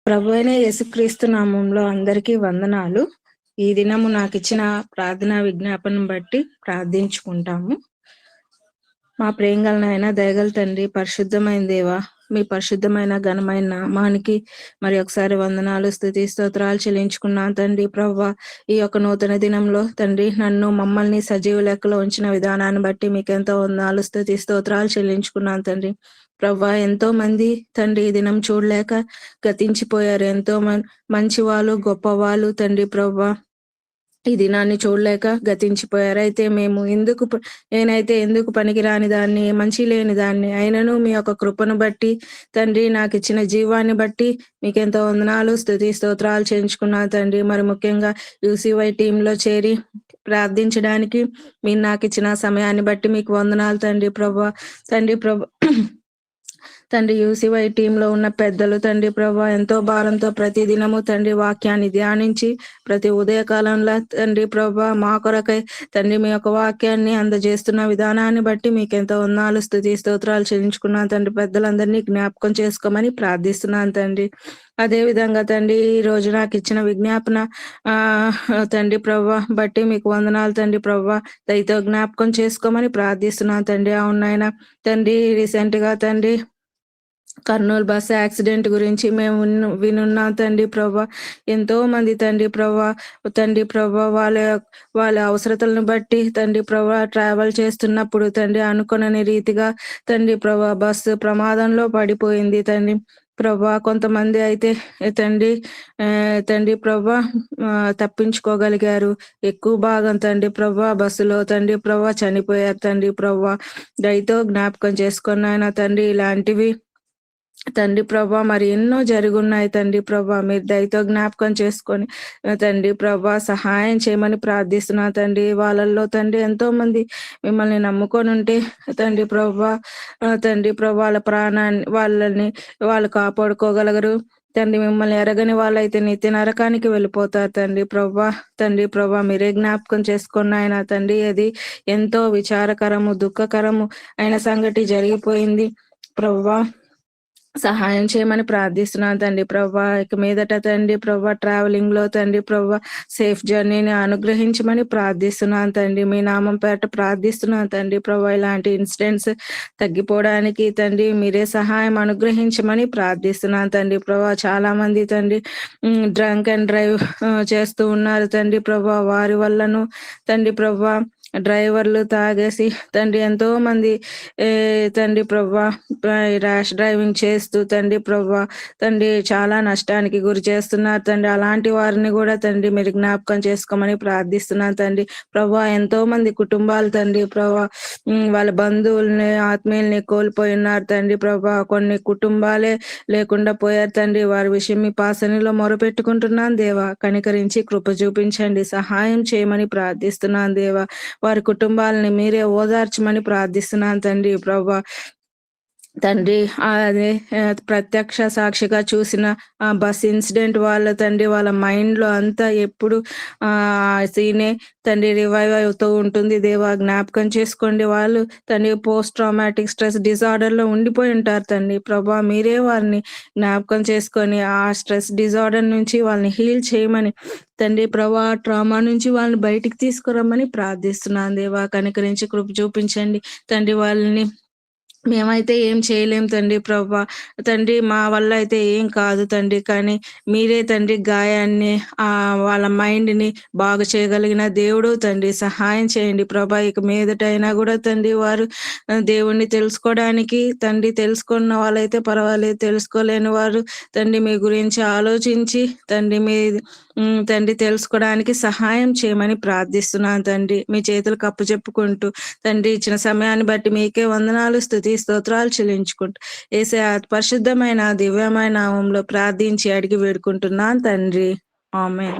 ప్రభువైన యేసుక్రీస్తు నామంలో అందరికీ వందనాలు. ఈ దినము నాకిచ్చిన ప్రార్థనా విజ్ఞాపనం బట్టి ప్రార్థించుకుంటాము. మా ప్రేమగల నాయన, దయగల తండ్రి, పరిశుద్ధమైన దేవా, మీ పరిశుద్ధమైన ఘనమైన నామానికి మరి ఒకసారి వందనాలు, స్తుతి స్తోత్రాలు చెల్లించుకున్నాను తండ్రి. ప్రభువా, ఈ యొక్క నూతన దినంలో తండ్రి నన్ను మమ్మల్ని సజీవ లెక్కలో ఉంచిన విధానాన్ని బట్టి మీకెంతో వందనాలు, స్తుతి స్తోత్రాలు చెల్లించుకున్నాను తండ్రి. ప్రభువా, ఎంతో మంది తండ్రి ఈ దినం చూడలేక గతించిపోయారు. ఎంతో మంచి వాళ్ళు, గొప్పవాళ్ళు తండ్రి. ప్రభువా, ఈ దినాన్ని చూడలేక గతించిపోయారు. అయితే మేము నేనైతే ఎందుకు పనికిరాని దాన్ని, మంచి లేని దాన్ని, అయినను మీ యొక్క కృపను బట్టి తండ్రి, నాకు ఇచ్చిన జీవాన్ని బట్టి మీకెంతో వందనాలు, స్తుతి స్తోత్రాలు చేయించుకున్నాను తండ్రి. మరి ముఖ్యంగా యూసీవై టీంలో చేరి ప్రార్థించడానికి మీరు నాకు ఇచ్చిన సమయాన్ని బట్టి మీకు వందనాలు తండ్రి. ప్రభా తండ్రి, యూసీవై టీంలో ఉన్న పెద్దలు తండ్రి ప్రభా, ఎంతో భారంతో ప్రతి దినము తండ్రి వాక్యాన్ని ధ్యానించి ప్రతి ఉదయకాలంలో తండ్రి ప్రభా మా కొరకై తండ్రి మీ యొక్క వాక్యాన్ని అందజేస్తున్న విధానాన్ని బట్టి మీకు ఎంతో వందనాలు, స్తుతి స్తోత్రాలు చెల్లించుకున్నాను తండ్రి. పెద్దలందరినీ జ్ఞాపకం చేసుకోమని ప్రార్థిస్తున్నాను తండ్రి. అదే విధంగా తండ్రి, ఈ రోజు నాకు ఇచ్చిన విజ్ఞాపన తండ్రి ప్రభా బట్టి మీకు వందనాలు తండ్రి. ప్రభా, దయతో జ్ఞాపకం చేసుకోమని ప్రార్థిస్తున్నాను తండ్రి. అవునాయన తండ్రి, రీసెంట్ గా తండ్రి కర్నూలు బస్ యాక్సిడెంట్ గురించి మేము వినున్నాం తండ్రి ప్రభా. ఎంతో మంది తండ్రి ప్రభా వాళ్ళ అవసరతలను బట్టి తండ్రి ప్రభా ట్రావెల్ చేస్తున్నప్పుడు తండ్రి అనుకొనని రీతిగా తండ్రి ప్రభా బస్సు ప్రమాదంలో పడిపోయింది తండ్రి ప్రభా. కొంతమంది అయితే తండ్రి ప్రభా తప్పించుకోగలిగారు. ఎక్కువ భాగం తండ్రి ప్రభా బస్సులో తండ్రి ప్రభా చనిపోయారు తండ్రి ప్రభా. దయతో జ్ఞాపకం చేసుకున్న ఆయన తండ్రి, ఇలాంటివి తండ్రి ప్రభా మరి ఎన్నో జరుగున్నాయి తండ్రి ప్రభా. మీరు దయతో జ్ఞాపకం చేసుకొని తండ్రి ప్రభా సహాయం చేయమని ప్రార్థిస్తున్నా తండ్రి. వాళ్ళల్లో తండ్రి ఎంతో మంది మిమ్మల్ని నమ్ముకొని ఉంటే తండ్రి ప్రభా వాళ్ళ ప్రాణాన్ని వాళ్ళు కాపాడుకోగలగరు తండ్రి. మిమ్మల్ని ఎరగని వాళ్ళైతే నిత్య నరకానికి వెళ్ళిపోతారు తండ్రి ప్రభా. మీరే జ్ఞాపకం చేసుకున్న ఆయన తండ్రి. అది ఎంతో విచారకరము, దుఃఖకరము అయిన సంగతి జరిగిపోయింది ప్రభా. సహాయం చేయమని ప్రార్థిస్తున్నాను తండ్రి ప్రభా. ఇక మీదట తండ్రి ప్రభా ట్రావెలింగ్ లో తండ్రి ప్రభా సేఫ్ జర్నీని అనుగ్రహించమని ప్రార్థిస్తున్నాను తండ్రి. మీ నామం పేట ప్రార్థిస్తున్నాను తండ్రి ప్రభా. ఇలాంటి ఇన్సిడెంట్స్ తగ్గిపోవడానికి తండ్రి మీరే సహాయం అనుగ్రహించమని ప్రార్థిస్తున్నాను తండ్రి ప్రభా. చాలా మంది తండ్రి డ్రంక్ అండ్ డ్రైవ్ చేస్తూ ఉన్నారు తండ్రి ప్రభా. వారి వల్లను తండ్రి ప్రభా డ్రైవర్లు తాగేసి తండ్రి ఎంతో మంది తండ్రి ప్రభా ర్యాష్ డ్రైవింగ్ చేస్తూ తండ్రి ప్రభా తండ్రి చాలా నష్టానికి గురి చేస్తున్నారు తండ్రి. అలాంటి వారిని కూడా తండ్రి మీరు జ్ఞాపకం చేసుకోమని ప్రార్థిస్తున్నాను తండ్రి ప్రభా. ఎంతో మంది కుటుంబాలు తండ్రి ప్రభా వాళ్ళ బంధువుల్ని, ఆత్మీయుల్ని కోల్పోయి ఉన్నారు తండ్రి ప్రభా. కొన్ని కుటుంబాలే లేకుండా పోయారు తండ్రి. వారి విషయం మీ పాసనిలో మొరపెట్టుకుంటున్నాను దేవా. కనికరించి కృప చూపించండి, సహాయం చేయమని ప్రార్థిస్తున్నాను దేవా. వారి కుటుంబాలని మీరే ఓదార్చమని ప్రార్థిస్తున్నాను తండ్రి ప్రభా. తండ్రి అదే ప్రత్యక్ష సాక్షిగా చూసిన ఆ బస్ ఇన్సిడెంట్ వాళ్ళ తండ్రి వాళ్ళ మైండ్ లో అంతా ఎప్పుడు సీనే తండ్రి రివైవ్ అవుతూ ఉంటుంది దేవా. జ్ఞాపకం చేసుకోండి. వాళ్ళు తండ్రి పోస్ట్ ట్రామాటిక్ స్ట్రెస్ డిజార్డర్ లో ఉండిపోయి ఉంటారు తండ్రి ప్రభా. మీరే వారిని జ్ఞాపకం చేసుకొని ఆ స్ట్రెస్ డిజార్డర్ నుంచి వాళ్ళని హీల్ చేయమని తండ్రి ప్రభా, ట్రామా నుంచి వాళ్ళని బయటికి తీసుకురమ్మని ప్రార్థిస్తున్నాను దేవా. కనికరించి కృప చూపించండి తండ్రి. వాళ్ళని మేమైతే ఏం చేయలేం తండ్రి ప్రభా. తండ్రి మా వల్ల అయితే ఏం కాదు తండ్రి. కానీ మీరే తండ్రి గాయాన్ని వాళ్ళ మైండ్ ని బాగు చేయగలిగిన దేవుడు తండ్రి. సహాయం చేయండి ప్రభా. ఇక మీదటైనా కూడా తండ్రి వారు దేవుణ్ణి తెలుసుకోవడానికి తండ్రి, తెలుసుకున్న వాళ్ళైతే పర్వాలేదు, తెలుసుకోలేని వారు తండ్రి మీ గురించి ఆలోచించి తండ్రి మీ తండ్రి తెలుసుకోవడానికి సహాయం చేయమని ప్రార్థిస్తున్నాను తండ్రి. మీ చేతులకు అప్పచెప్పుకుంటూ తండ్రి ఇచ్చిన సమయాన్ని బట్టి మీకే వందనాలు, స్తుతి స్తోత్రాలు చెల్లించుకుంటూ యేసయ్య పరిశుద్ధమైన దివ్యమైన నామములో ప్రార్థించి అడిగి వేడుకుంటున్నాను తండ్రి. ఆమేన్.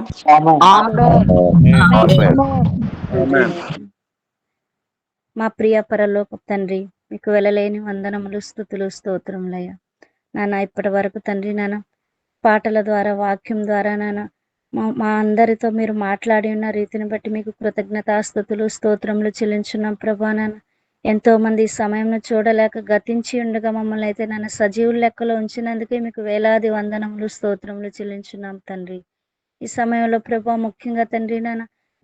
మా ప్రియ పరలోక తండ్రి, మీకు వెళ్ళలేని వందనములు, స్తుతులు, స్తోత్రములయ్య నాన్న. ఇప్పటి వరకు తండ్రి నాన్న పాటల ద్వారా, వాక్యం ద్వారా నాన్న మా అందరితో మీరు మాట్లాడి ఉన్న రీతిని బట్టి మీకు కృతజ్ఞతాస్తుతులు, స్తోత్రములు చెల్లించున్నాం ప్రభా. నాన్న ఎంతో మంది ఈ సమయంను చూడలేక గతించి ఉండగా మమ్మల్ని అయితే నన్ను సజీవుల లెక్కలో ఉంచినందుకే మీకు వేలాది వందనములు స్తోత్రములు చెల్లించున్నాం తండ్రి. ఈ సమయంలో ప్రభా ముఖ్యంగా తండ్రి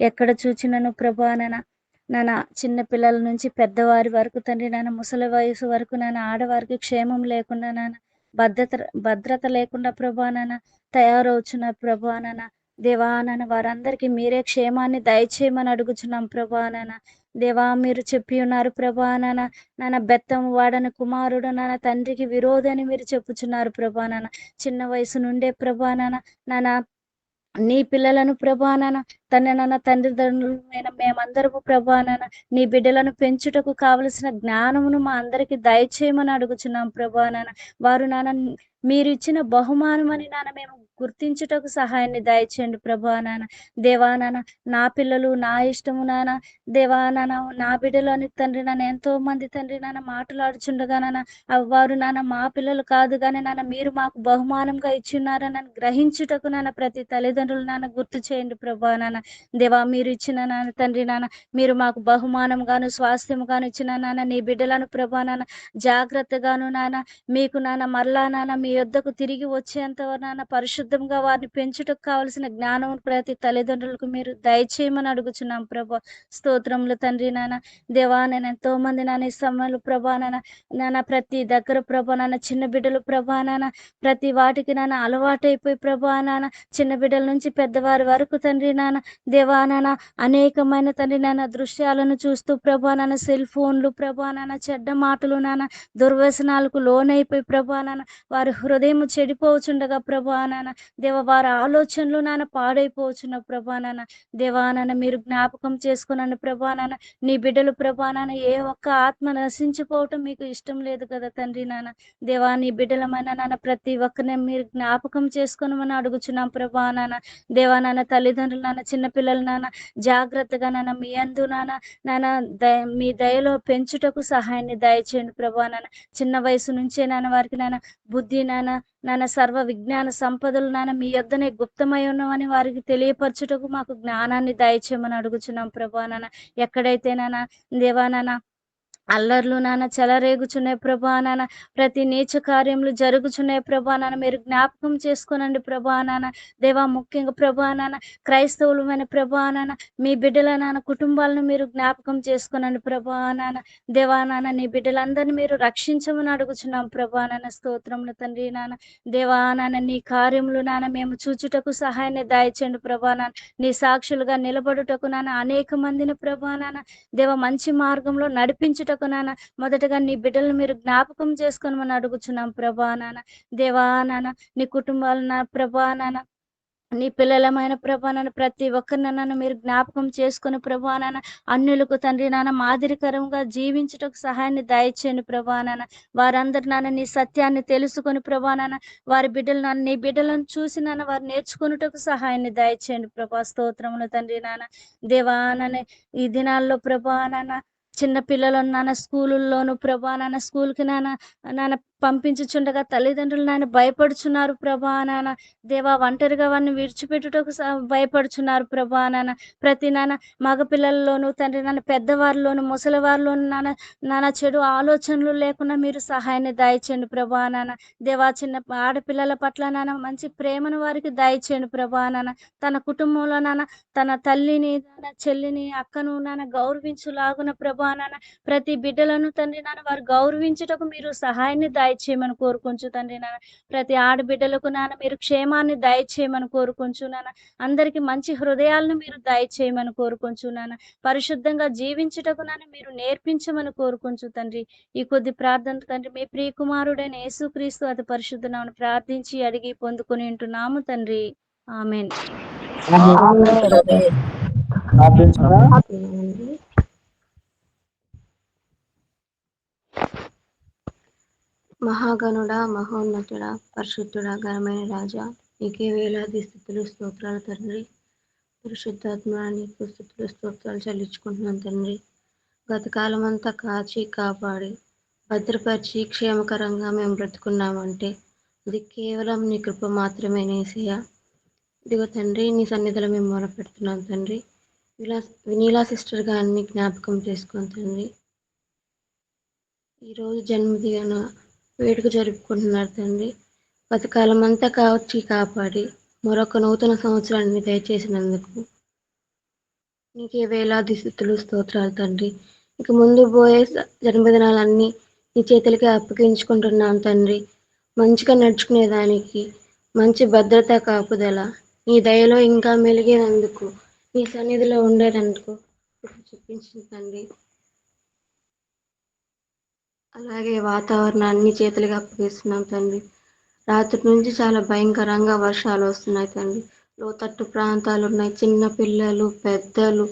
ఎక్కడ చూచినను ప్రభా నాన్న చిన్న పిల్లల నుంచి పెద్దవారి వరకు తండ్రి ముసలి వయసు వరకు ఆడవారికి క్షేమం లేకుండా భద్రత భద్రత లేకుండా ప్రభా తయారవుచున్న ప్రభా దేవా వారందరికీ మీరే క్షేమాన్ని దయచేయమని అడుగుచున్నాం ప్రభా దేవా మీరు చెప్పి ఉన్నారు ప్రభా బెత్తం వాడని కుమారుడు తండ్రికి విరోధి అని మీరు చెప్పుచున్నారు ప్రభా చిన్న వయసు నుండే ప్రభా నాన్న నీ పిల్లలను ప్రభా తండ్రిదండ్రులమైన మేమందరము ప్రభా నీ బిడ్డలను పెంచుటకు కావలసిన జ్ఞానమును మా అందరికి దయచేయమని అడుగుచున్నాం ప్రభా వారు మీరు ఇచ్చిన బహుమానం అని మేము గుర్తించుటకు సహాయాన్ని దయచేయండి ప్రభా దేవా నా పిల్లలు నా ఇష్టము దేవా నా బిడ్డలు అని తండ్రి ఎంతో మంది తండ్రి మాట్లాడుచుండగా వారు మా పిల్లలు కాదు కానీ మీరు మాకు బహుమానంగా ఇచ్చిన్నారని గ్రహించుటకు ప్రతి తల్లిదండ్రులు గుర్తు చేయండి ప్రభా దేవా మీరు ఇచ్చిన తండ్రి మీరు మాకు బహుమానం గాను స్వాస్థ్యం గాను ఇచ్చిన నీ బిడ్డలను ప్రభా జాగ్రత్తగాను మీకు మరలా మీ యొద్దకు తిరిగి వచ్చేంత పరిశుద్ధంగా వారిని పెంచుటకు కావలసిన జ్ఞానం ప్రతి తల్లిదండ్రులకు మీరు దయచేయమని అడుగుచున్నాం ప్రభా. స్తోత్రములు తండ్రి దేవా ఎంతో మంది ఈ సమయంలో ప్రభా ప్రతి దగ్గర ప్రభా చిన్న బిడ్డలు ప్రభా ప్రతి వాటికి అలవాటైపోయి ప్రభా చిన్న బిడ్డల నుంచి పెద్దవారి వరకు తండ్రి దేవా అనేకమైన తండ్రి దృశ్యాలను చూస్తూ ప్రభా సెల్ ఫోన్లు ప్రభా చెడ్డ మాటలు దుర్వ్యసనాలకు లోనైపోయి ప్రభా వారి హృదయం చెడిపోవచ్చుండగా ప్రభా దేవ వారి ఆలోచనలు పాడైపోవచ్చున్న ప్రభా దేవా మీరు జ్ఞాపకం చేసుకున్నాను ప్రభా నీ బిడ్డలు ప్రభా ఏ ఒక్క ఆత్మ నశించిపోవటం మీకు ఇష్టం లేదు కదా తండ్రి దేవా నీ బిడ్డలమైన ప్రతి ఒక్కరిని మీరు జ్ఞాపకం చేసుకోనమని అడుగుచున్నాం ప్రభా దేవా తల్లిదండ్రులు చిన్న పిల్లలు జాగ్రత్తగా మీ అందు మీ దయలో పెంచుటకు సహాయాన్ని దయచేయండి ప్రభా చిన్న వయసు నుంచే వారికి బుద్ధి సర్వ విజ్ఞాన సంపదలు మీ యొద్దనే గుప్తమై ఉన్నామని వారికి తెలియపరచుటకు మాకు జ్ఞానాన్ని దయచేయమని అడుగుచున్నాం ప్రభా ఎక్కడైతే దేవా అల్లర్లు చెలరేగుచున్నాయి ప్రభా ప్రతి నీచ కార్యములు జరుగుచున్నాయి ప్రభా మీరు జ్ఞాపకం చేసుకోనండి ప్రభా దేవా ముఖ్యంగా ప్రభా క్రైస్తవులమైన ప్రభా మీ బిడ్డల కుటుంబాలను మీరు జ్ఞాపకం చేసుకోనండి ప్రభా దేవా నీ బిడ్డలందరినీ మీరు రక్షించమని అడుగుచున్నాం ప్రభా స్తోత్రములు తండ్రి దేవా నీ కార్యములు మేము చూచుటకు సహాయాన్ని దయచేయండి ప్రభా నీ సాక్షులుగా నిలబడుటకు అనేక మందిని ప్రభా దేవ మంచి మార్గంలో నడిపించుటకు మొదటగా నీ బిడ్డలను మీరు జ్ఞాపకం చేసుకోమని అడుగుచున్నాం ప్రభా దేవా నీ కుటుంబాలు ప్రభా నీ పిల్లలమైన ప్రభా ప్రతి ఒక్కరిని మీరు జ్ఞాపకం చేసుకుని ప్రభా అన్యులకు తండ్రి మాదిరికరంగా జీవించుటకు సహాయాన్ని దయచేయండి ప్రభా వారందరు నీ సత్యాన్ని తెలుసుకొని ప్రభా వారి బిడ్డలు నీ బిడ్డలను చూసి వారు నేర్చుకున్నటకు సహాయాన్ని దయచేయండి ప్రభా. స్తోత్రములు తండ్రి దేవా ఈ దినాల్లో ప్రభా చిన్న పిల్లలు స్కూలుల్లోను ప్రభా స్కూల్కి పంపించుచుండగా తల్లిదండ్రులు భయపడుచున్నారు ప్రభా దేవా ఒంటరిగా వారిని విడిచిపెట్టుటకు భయపడుచున్నారు ప్రభా ప్రతి మగ పిల్లల్లోను తండ్రి పెద్దవారిలోను ముసలివారిలోను చెడు ఆలోచనలు లేకుండా మీరు సహాయాన్ని దయచేయండి ప్రభా దేవా చిన్న ఆడపిల్లల పట్ల మంచి ప్రేమను వారికి దయచేయండి ప్రభా తన కుటుంబంలో తన తల్లిని తన చెల్లిని అక్కను గౌరవించులాగున ప్రభా ప్రతి బిడ్డలను తండ్రి వారు గౌరవించుటకు మీరు సహాయాన్ని దయచేయమని కోరుకుంటూ తండ్రి ప్రతి ఆడబిడ్డలకు మీరు క్షేమాన్ని దయచేయమని కోరుకుంటూ అందరికి మంచి హృదయాలను మీరు దయచేయమని కోరుకుంటూ పరిశుద్ధంగా జీవించుటకు మీరు నేర్పించమని కోరుకుంటూ తండ్రి ఈ కొద్ది ప్రార్థన తండ్రి మీ ప్రియ కుమారుడైన యేసుక్రీస్తు అతి పరిశుద్ధ నామమున ప్రార్థించి అడిగి పొందుకొని ఉంటున్నాము తండ్రి. ఆమేన్. మహాగణుడా, మహోన్నతుడా, పరిశుద్ధుడా, ఘనమైన రాజా, నీకే వేలాది స్థుతులు స్తోత్రాలు తండ్రి. పరిశుద్ధాత్మ నీకు స్థుతులు స్తోత్రాలు చెల్లించుకుంటున్నాను తండ్రి. గత కాలం అంతా కాచి కాపాడి భద్రపరిచి క్షేమకరంగా మేము బ్రతుకున్నామంటే అది కేవలం నీ కృప మాత్రమే యేసయ్యా. ఇదిగో తండ్రి నీ సన్నిధిలో మేము మొరపెడుతున్నాం తండ్రి. వినీలా సిస్టర్ గారిని జ్ఞాపకం చేసుకోండి తండ్రి. ఈరోజు జన్మదిన వేడుక జరుపుకుంటున్నారు తండ్రి. గతకాలం అంతా కాచి కాపాడి మరొక నూతన సంవత్సరాన్ని దయచేసినందుకు నీకే వేలాది స్థుతులు స్తోత్రాలు తండ్రి. ఇక ముందు పోయే జన్మదినాలన్నీ నీ చేతులకి అప్పగించుకుంటున్నాం తండ్రి. మంచిగా నడుచుకునేదానికి మంచి భద్రత కాపుదల నీ దయలో ఇంకా మెలిగేందుకు నీ సన్నిధిలో ఉండేటందుకు చూపించింది తండ్రి. అలాగే వాతావరణాన్ని చేతులుగా అప్పగిస్తున్నాం తండ్రి. రాత్రి నుంచి చాలా భయంకరంగా వర్షాలు వస్తున్నాయి తండ్రి. లోతట్టు ప్రాంతాలు ఉన్నాయి, చిన్న పిల్లలు పెద్దలు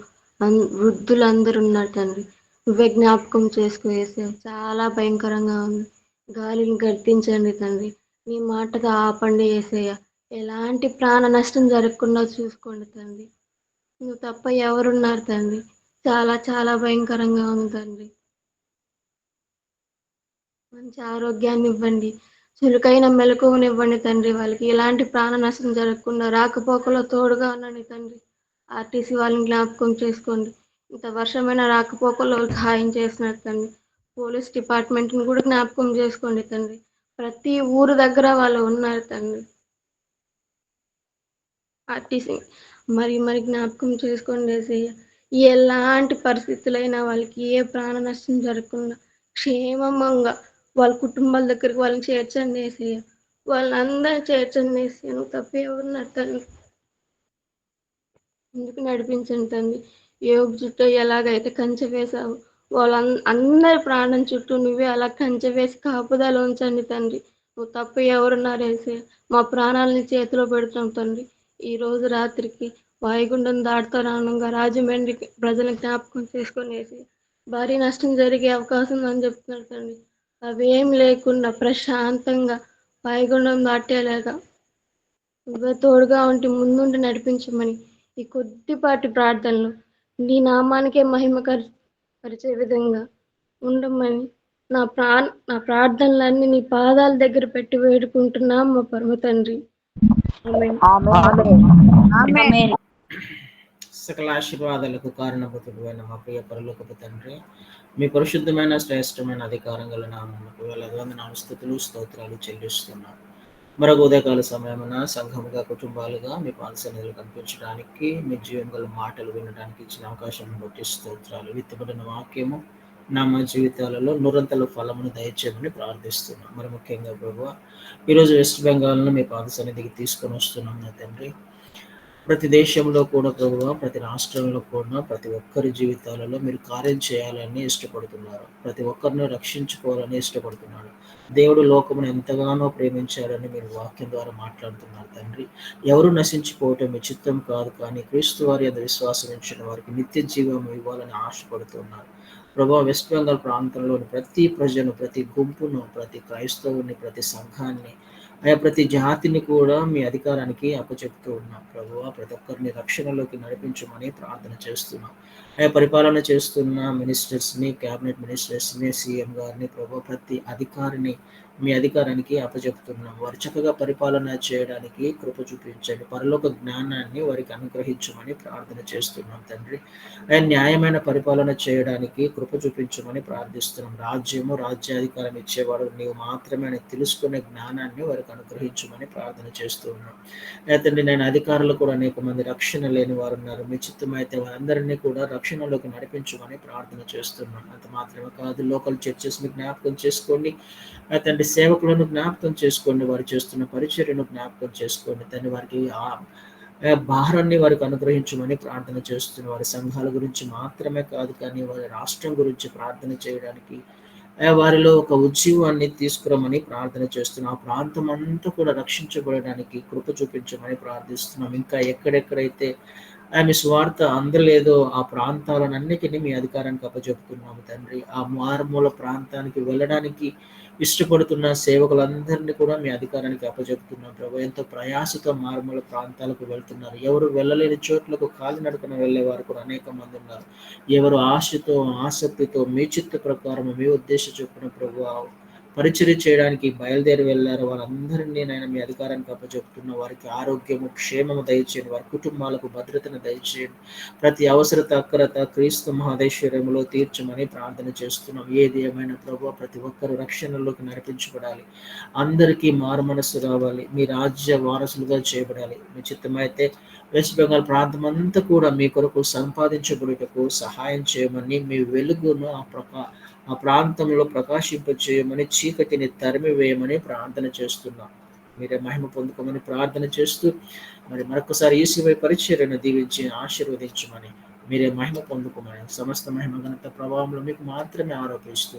వృద్ధులు అందరూ ఉన్నారు తండ్రి. నువ్వే జ్ఞాపకం చేసుకునేసావు. చాలా భయంకరంగా ఉంది. గాలిని గర్తించండి తండ్రి. నీ మాటగా ఆపండి యేసయ్య. ఎలాంటి ప్రాణ నష్టం జరగకుండా చూసుకోండి తండ్రి. నువ్వు తప్ప ఎవరున్నారు తండ్రి. చాలా చాలా భయంకరంగా ఉంది తండ్రి. మంచి ఆరోగ్యాన్ని ఇవ్వండి, చురుకైన మెలకువనివ్వండి తండ్రి. వాళ్ళకి ఎలాంటి ప్రాణ నష్టం జరగకుండా రాకపోకలో తోడుగా ఉండండి తండ్రి. ఆర్టీసీ వాళ్ళని జ్ఞాపకం చేసుకోండి. ఇంత వర్షమైన రాకపోకలో సహాయం చేసినారు తండ్రి. పోలీస్ డిపార్ట్మెంట్ని కూడా జ్ఞాపకం చేసుకోండి తండ్రి. ప్రతి ఊరు దగ్గర వాళ్ళు ఉన్నారు తండ్రి. ఆర్టీసీ మరి జ్ఞాపకం చేసుకోండి యేసయ్య. ఎలాంటి పరిస్థితులైనా వాళ్ళకి ఏ ప్రాణ నష్టం జరగకుండా క్షేమంగా వాళ్ళ కుటుంబాల దగ్గరికి వాళ్ళని చేర్చండి యేసయ్య. వాళ్ళందరూ చేర్చండి యేసయ్య. నువ్వు తప్ప ఎవరున్నారు తండ్రి. ఎందుకు నడిపించండి తండ్రి. యోగు చుట్టూ ఎలాగైతే కంచె వేశావు, అందరి ప్రాణం చుట్టూ నువ్వే అలా కంచె వేసి కాపుదల ఉంచండి తండ్రి. నువ్వు తప్ప ఎవరున్నారు యేసయ్య. మా ప్రాణాలని చేతిలో పెడుతున్నాం తండ్రి. ఈ రోజు రాత్రికి వాయుగుండం దాటుతూ రానుగా రాజమండ్రి ప్రజలను జ్ఞాపకం చేసుకొని యేసయ్య. భారీ నష్టం జరిగే అవకాశం ఉందని చెప్తున్నారు తండ్రి. అవేం లేకుండా ప్రశాంతంగా వాయుగుండం దాటేలాగా నువ్వే తోడుగా ఉండి ముందుండి నడిపించమని ఈ కొద్దిపాటి ప్రార్థనలు నీ నామానికే పరిచే విధంగా ఉండమని నా ప్రార్థనలన్నీ నీ పాదాల దగ్గర పెట్టి వేడుకుంటున్నాం మా పరమ తండ్రి. ఆమేన్. ఆమేన్. సకల ఆశీర్వాదాలకు కారణభూతుడు అయిన మా ప్రియ పరలోకపు తండ్రి, మీ పరిశుద్ధమైన శ్రేష్టమైన అధికారం గల నామమునకు వేలాది వందనాలు స్తుతులు స్తోత్రాలు చెల్లిస్తున్నాం. మరొక ఉదయకాల సమయమున సంఘముగా కుటుంబాలుగా మీ పాద సన్నిధిలో కనిపించడానికి, మీ జీవం గల మాటలు వినడానికి ఇచ్చిన అవకాశం బట్టి స్తోత్రాలు. విత్తబడిన వాక్యము మా జీవితాలలో నిరంతర ఫలమును దయచేయమని ప్రార్థిస్తున్నాం. మరి ముఖ్యంగా ప్రభువా, ఈరోజు వెస్ట్ బెంగాల్ను మీ పాద సన్నిధికి తీసుకొని వస్తున్నాం నా తండ్రి. ప్రతి దేశంలో కూడా ప్రభువా, ప్రతి రాష్ట్రంలో కూడా ప్రతి ఒక్కరి జీవితాలలో మీరు కార్యం చేయాలని ఇష్టపడుతున్నారు. ప్రతి ఒక్కరిని రక్షించుకోవాలని ఇష్టపడుతున్నారు. దేవుడు లోకమును ఎంతగానో ప్రేమించారని మీరు వాక్యం ద్వారా మాట్లాడుతున్నారు తండ్రి. ఎవరు నశించిపోవటం మీ చిత్తం కాదు, కానీ క్రీస్తు వారి యందు విశ్వాసం ఉంచిన వారికి నిత్య జీవం ఇవ్వాలని ఆశపడుతున్నారు. ప్రభా, వెస్ట్ బెంగాల్ ప్రాంతంలోని ప్రతి ప్రజను, ప్రతి గుంపును, ప్రతి క్రైస్తవుని, ప్రతి సంఘాన్ని, ప్రతి జాతిని కూడా మీ అధికారానికి అప్పచెప్తూ ఉన్నాం ప్రభువా. ప్రతి ఒక్కరిని రక్షణలోకి నడిపించమని ప్రార్థన చేస్తున్నాం. పరిపాలన చేస్తున్న మినిస్టర్స్ని, క్యాబినెట్ మినిస్టర్స్ని, సీఎం గారిని ప్రభు, ప్రతి అధికారిని మీ అధికారానికి అప్పచెప్తున్నాం. వారు చక్కగా పరిపాలన చేయడానికి కృప చూపించండి. పరలోక జ్ఞానాన్ని వారికి అనుగ్రహించమని ప్రార్థన చేస్తున్నాం తండ్రి. న్యాయమైన పరిపాలన చేయడానికి కృప చూపించమని ప్రార్థిస్తున్నాం. రాజ్యము, రాజ్యాధికారం ఇచ్చేవాడు నీవు మాత్రమే అని తెలుసుకునే జ్ఞానాన్ని వారికి అనుగ్రహించమని ప్రార్థన చేస్తూ ఉన్నాం. తండ్రి, నేను అధికారులు కూడా అనేక మంది రక్షణ లేని వారు ఉన్నారు. మీ చిత్తం అయితే వారందరినీ కూడా రక్షణలోకి నడిపించమని ప్రార్థన చేస్తున్నాం. అంత మాత్రమే కాదు, లోకల్ చర్చెస్ని జ్ఞాపకం చేసుకోండి తండ్రి. సేవకులను జ్ఞాపకం చేసుకోండి. వారు చేస్తున్న పరిచర్యను జ్ఞాపకం చేసుకోండి తండ్రి. వారికి భారాన్ని వారికి అనుగ్రహించమని ప్రార్థన చేస్తున్న వారి సంఘాల గురించి మాత్రమే కాదు, కానీ వారి రాష్ట్రం గురించి ప్రార్థన చేయడానికి వారిలో ఒక ఉజ్జీవాన్ని తీసుకురమని ప్రార్థన చేస్తున్నాం. ఆ ప్రాంతం అంతా కూడా రక్షించబడడానికి కృప చూపించమని ప్రార్థిస్తున్నాం. ఇంకా ఎక్కడెక్కడైతే మీ స్వార్థ అందలేదో ఆ ప్రాంతాలన్నిటినీ మీ అధికారానికి అప్పచెప్తున్నాము తండ్రి. ఆ మారుమూల ప్రాంతానికి వెళ్ళడానికి ఇష్టపడుతున్న సేవకులందరినీ కూడా మీ అధికారానికి అప్పచెప్తున్నాం ప్రభు. ఎంతో ప్రయాసతో మారుమూల ప్రాంతాలకు వెళ్తున్నారు. ఎవరు వెళ్ళలేని చోట్లకు కాలినడకన వెళ్ళే వారు కూడా అనేక మంది ఉన్నారు. ఎవరు ఆశతో, ఆసక్తితో మీ చిత్త ప్రకారం మీ ఉద్దేశ చొప్పున ప్రభు పరిచర్య చేయడానికి బయలుదేరి వెళ్ళారు వాళ్ళందరినీ నేను మీ అధికారానికి అప్పచెప్తున్న వారికి ఆరోగ్యము క్షేమము దయచేయండి, వారి కుటుంబాలకు భద్రతను దయచేయండి, ప్రతి అవసరత అక్కరత క్రీస్తు మహదేశ్వర్యములో తీర్చమని ప్రార్థన చేస్తున్నాం. ఏది ఏమైనా ప్రభు ప్రతి ఒక్కరు రక్షణలోకి నడిపించబడాలి, అందరికీ మారు మనస్సు రావాలి, మీ రాజ్య వారసులుగా చేయబడాలి. మీ చిత్తమైతే వెస్ట్ బెంగాల్ ప్రాంతం అంతా కూడా మీ కొరకు సంపాదించబడుటకు సహాయం చేయమని, మీ వెలుగును ఆ ప్రాంతంలో ప్రకాశింపచేయమని, చీకటిని తరిమి వేయమని ప్రార్థన చేస్తున్నాం. మీరే మహిమ పొందుకోమని ప్రార్థన చేస్తూ మరి మరొకసారి ఈసీవై పరిచర్యను దీవించి ఆశీర్వదించమని, మీరే మహిమ పొందుకోమని, సమస్త మహిమ ఘనత ప్రభావంలో మీకు మాత్రమే ఆరోపిస్తూ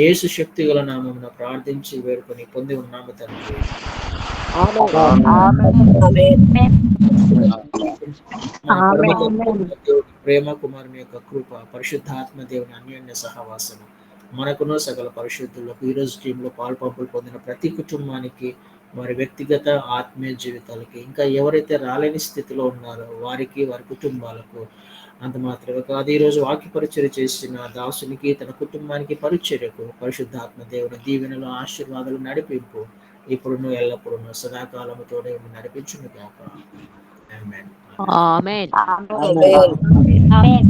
యేసు శక్తి గల నామమున ప్రార్థించి వేడుకొని పొంది ఉన్నాము తండ్రి. ప్రేమ కుమారుని యొక్క కృప, పరిశుద్ధాత్మ దేవుని అన్యోన్య సహవాసము మనకును సకల పరిశుద్ధులకు ఈరోజు టీంలో పాల్పంపులు పొందిన ప్రతి కుటుంబానికి, వారి వ్యక్తిగత ఆత్మీయ జీవితాలకి, ఇంకా ఎవరైతే రాలేని స్థితిలో ఉన్నారో వారికి, వారి కుటుంబాలకు అంత మాత్రమే కాదు, ఈరోజు వాక్య పరిచర్య చేసిన దాసునికి, తన కుటుంబానికి, పరిచర్యకు పరిశుద్ధాత్మ దేవుని దీవెనలు ఆశీర్వాదాలు నడిపింపు ఇప్పుడును ఎల్లప్పుడూ సదాకాలముతోనే నడిపించును గాక. ఆమేన్. ఆమేన్. ఆమేన్.